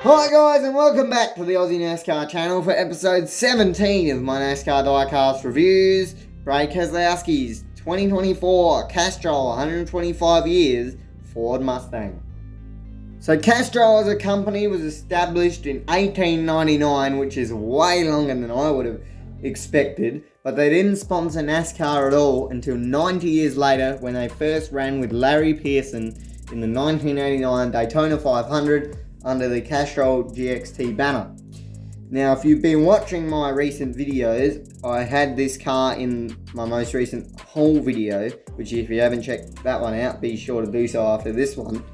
Hi guys, and welcome back to the Aussie Nascar channel for episode 17 of my Nascar Diecast reviews. Brad Keselowski's 2024 Castrol 125 years Ford Mustang. So Castrol as a company was established in 1899, which is way longer than I would have expected, but they didn't sponsor NASCAR at all until 90 years later when they first ran with Larry Pearson in the 1989 Daytona 500 under the Castrol GXT banner. Now, if you've been watching my recent videos, I had this car in my most recent haul video, which if you haven't checked that one out, be sure to do so after this one.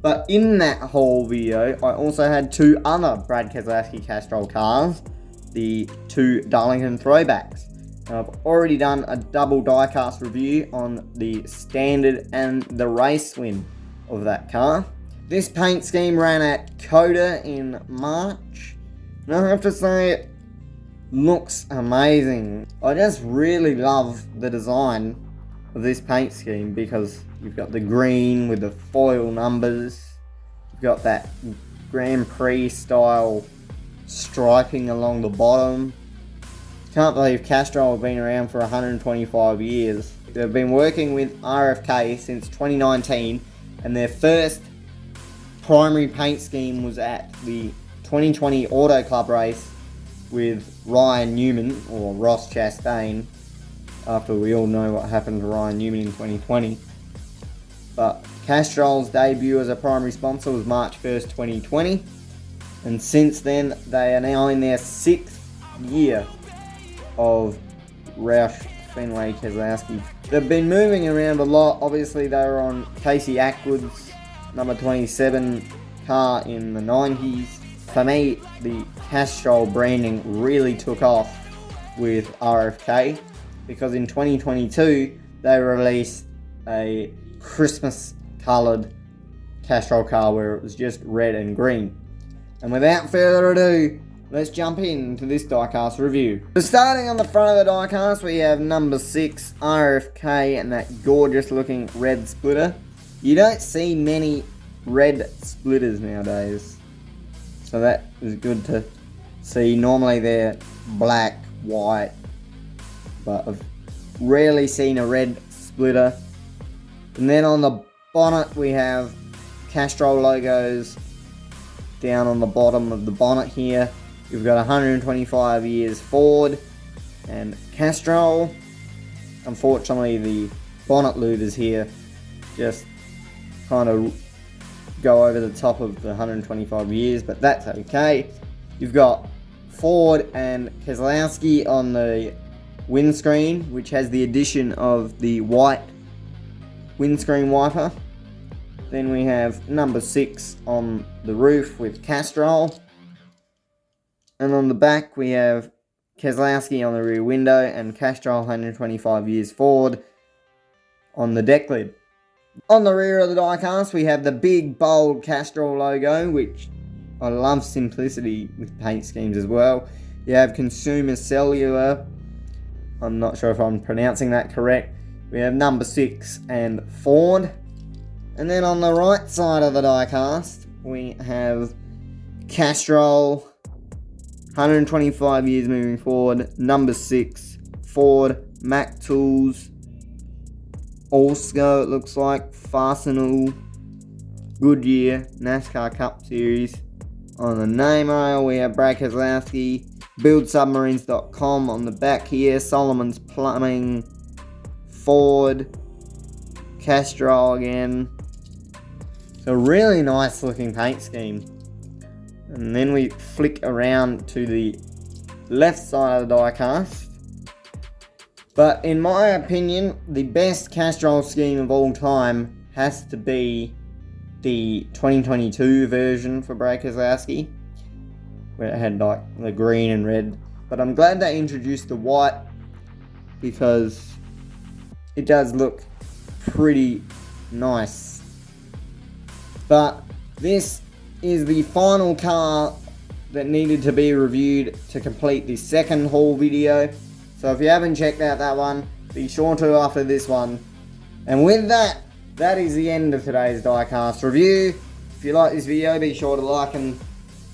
But in that haul video, I also had two other Brad Keselowski Castrol cars, the two Darlington throwbacks. Now, I've already done a double diecast review on the standard and the race win of that car. This paint scheme ran at COTA in March, and I have to say it looks amazing. I just really love the design of this paint scheme because you've got the green with the foil numbers, you've got that Grand Prix style striping along the bottom. Can't believe Castrol have been around for 125 years. They've been working with RFK since 2019, and their first primary paint scheme was at the 2020 Auto Club race with Ryan Newman, or Ross Chastain, after we all know what happened to Ryan Newman in 2020. But Castrol's debut as a primary sponsor was March 1st, 2020, and since then they are now in their 6th year of Roush Fenway Keselowski. They've been moving around a lot. Obviously they were on Casey Ackwood's number 27 car in the 90s. For me, the Castrol branding really took off with RFK because in 2022 they released a Christmas coloured Castrol car where it was just red and green. And without further ado, let's jump into this diecast review. So starting on the front of the diecast, we have number 6 RFK and that gorgeous looking red splitter. You don't see many red splitters nowadays, so that is good to see. Normally they're black, white, but I've rarely seen a red splitter. And then on the bonnet we have Castrol logos down on the bottom of the bonnet here. We've got 125 years Ford and Castrol. Unfortunately the bonnet louvers here just kind of go over the top of the 125 years, but that's okay. You've got Ford and Keselowski on the windscreen, which has the addition of the white windscreen wiper. Then we have number 6 on the roof with Castrol, and on the back we have Keselowski on the rear window and Castrol 125 years Ford on the deck lid. On the rear of the diecast we have the big bold Castrol logo, which I love simplicity with paint schemes as well. You have Consumer Cellular, I'm not sure if I'm pronouncing that correct. We have number 6 and Ford. And then on the right side of the diecast we have Castrol 125 years moving forward, number 6 Ford, Mac Tools, Allsco it looks like, Fastenal, Goodyear, NASCAR Cup Series. On the name rail we have Brad Keselowski, BuildSubmarines.com on the back here, Solomon's Plumbing, Ford, Castrol again. So really nice looking paint scheme. And then we flick around to the left side of the diecast. But in my opinion, the best Castrol scheme of all time has to be the 2022 version for Brad Keselowski, where it had like the green and red. But I'm glad they introduced the white because it does look pretty nice. But this is the final car that needed to be reviewed to complete the second haul video. So if you haven't checked out that one, be sure to after this one. And with that, that is the end of today's diecast review. If you like this video, be sure to like and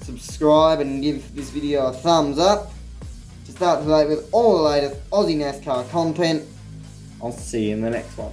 subscribe and give this video a thumbs up to start to date with all the latest Aussie NASCAR content. I'll see you in the next one.